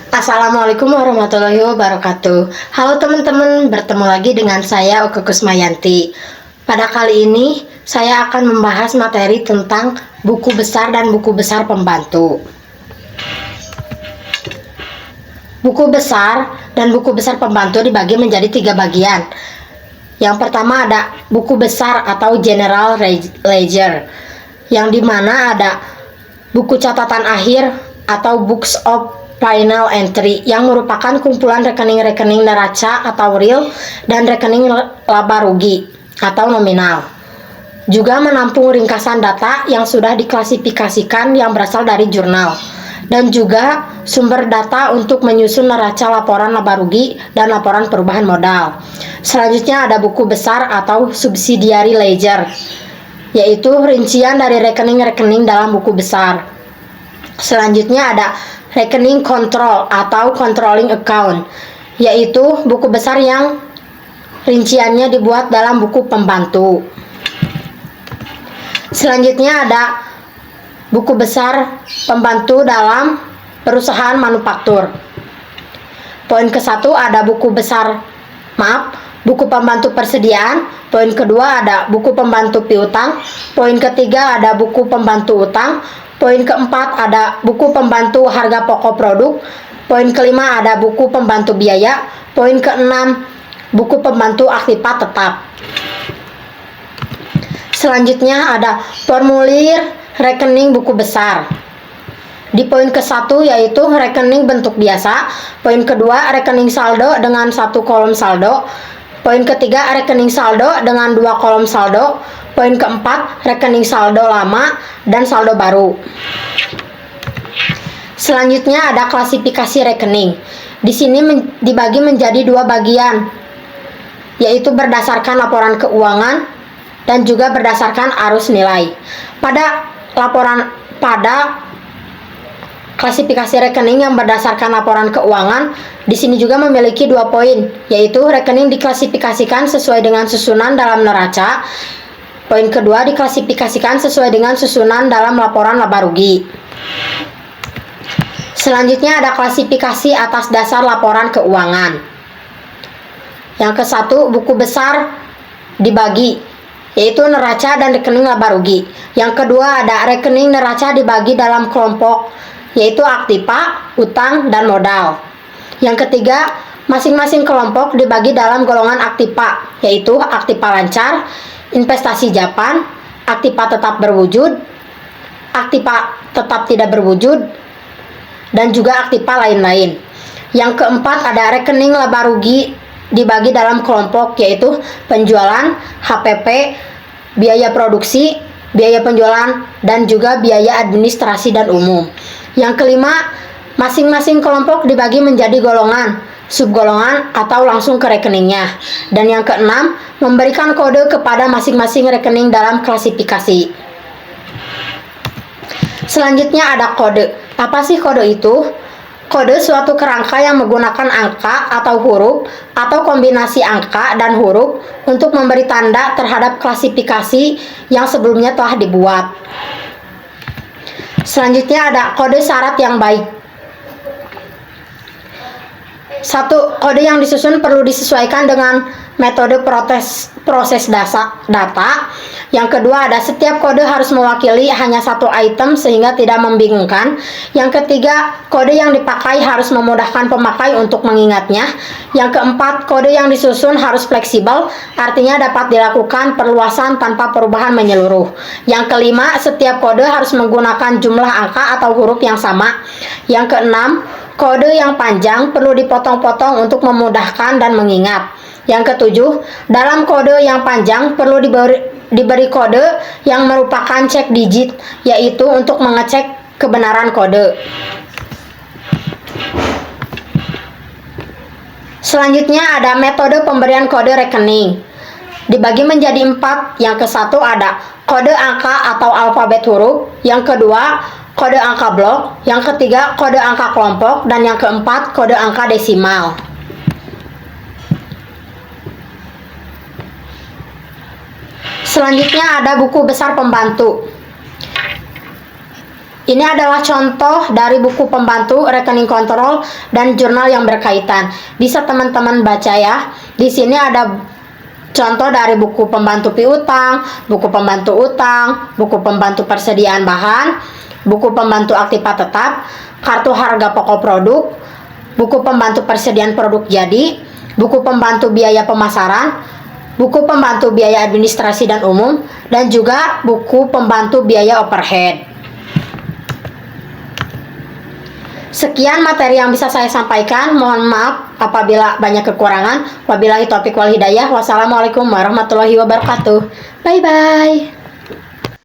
Assalamualaikum warahmatullahi wabarakatuh. Halo teman-teman, bertemu lagi dengan saya Oke Kusmayanti. Pada kali ini saya akan membahas materi tentang buku besar dan buku besar pembantu. Buku besar dan buku besar pembantu dibagi menjadi 3 bagian. Yang pertama ada buku besar atau General Ledger, yang dimana ada buku catatan akhir atau Books of Final Entry, yang merupakan kumpulan rekening-rekening neraca atau real dan rekening laba rugi atau nominal. Juga menampung ringkasan data yang sudah diklasifikasikan yang berasal dari jurnal, dan juga sumber data untuk menyusun neraca laporan laba rugi dan laporan perubahan modal. Selanjutnya ada buku besar atau Subsidiary Ledger, yaitu rincian dari rekening-rekening dalam buku besar. Selanjutnya ada rekening kontrol atau controlling account, yaitu buku besar yang rinciannya dibuat dalam buku pembantu. Selanjutnya ada buku besar pembantu dalam perusahaan manufaktur. Poin ke-1 ada buku pembantu persediaan. Poin kedua ada buku pembantu piutang. Poin ketiga ada buku pembantu utang. Poin keempat ada buku pembantu harga pokok produk. Poin kelima ada buku pembantu biaya. Poin keenam buku pembantu aktiva tetap. Selanjutnya ada formulir rekening buku besar. Di poin ke-1 yaitu rekening bentuk biasa. Poin kedua rekening saldo dengan 1 kolom saldo. Poin ketiga rekening saldo dengan 2 kolom saldo. Poin keempat rekening saldo lama dan saldo baru. Selanjutnya ada klasifikasi rekening. Di sini dibagi menjadi 2 bagian, yaitu berdasarkan laporan keuangan dan juga berdasarkan arus nilai. Pada klasifikasi rekening yang berdasarkan laporan keuangan, di sini juga memiliki 2 poin, yaitu rekening diklasifikasikan sesuai dengan susunan dalam neraca. Poin kedua diklasifikasikan sesuai dengan susunan dalam laporan laba rugi. Selanjutnya ada klasifikasi atas dasar laporan keuangan. Yang ke-1 buku besar dibagi, yaitu neraca dan rekening laba rugi. Yang kedua ada rekening neraca dibagi dalam kelompok, yaitu aktiva, utang, dan modal. Yang ketiga, masing-masing kelompok dibagi dalam golongan aktiva, yaitu aktiva lancar, investasi Japan, aktiva tetap berwujud, aktiva tetap tidak berwujud, dan juga aktiva lain-lain. Yang keempat ada rekening laba rugi dibagi dalam kelompok, yaitu penjualan, HPP, biaya produksi, biaya penjualan, dan juga biaya administrasi dan umum. Yang kelima, masing-masing kelompok dibagi menjadi golongan, subgolongan, atau langsung ke rekeningnya. Dan yang keenam, memberikan kode kepada masing-masing rekening dalam klasifikasi. Selanjutnya ada kode. Apa sih kode itu? Kode suatu kerangka yang menggunakan angka atau huruf atau kombinasi angka dan huruf untuk memberi tanda terhadap klasifikasi yang sebelumnya telah dibuat. Selanjutnya ada kode syarat yang baik. 1. Kode yang disusun perlu disesuaikan dengan metode proses data. Yang kedua ada setiap kode harus mewakili hanya 1 item sehingga tidak membingungkan. Yang ketiga, kode yang dipakai harus memudahkan pemakai untuk mengingatnya. Yang keempat, kode yang disusun harus fleksibel, artinya dapat dilakukan perluasan tanpa perubahan menyeluruh. Yang kelima, setiap kode harus menggunakan jumlah angka atau huruf yang sama. Yang keenam, kode yang panjang perlu dipotong-potong untuk memudahkan dan mengingat. Yang ketujuh, dalam kode yang panjang perlu diberi kode yang merupakan cek digit, yaitu untuk mengecek kebenaran kode. Selanjutnya ada metode pemberian kode rekening. Dibagi menjadi 4. Yang ke-1 ada kode angka atau alfabet huruf. Yang kedua, kode angka blok. Yang ketiga, kode angka kelompok. Dan yang keempat, kode angka desimal. Selanjutnya ada buku besar pembantu. Ini adalah contoh dari buku pembantu, rekening kontrol, dan jurnal yang berkaitan. Bisa teman-teman baca ya. Di sini ada contoh dari buku pembantu piutang, buku pembantu utang, buku pembantu persediaan bahan, buku pembantu aktiva tetap, kartu harga pokok produk, buku pembantu persediaan produk jadi, buku pembantu biaya pemasaran, buku pembantu biaya administrasi dan umum, dan juga buku pembantu biaya overhead. Sekian materi yang bisa saya sampaikan. Mohon maaf apabila banyak kekurangan. Wabillahi taufiq wal hidayah. Wassalamualaikum warahmatullahi wabarakatuh. Bye bye.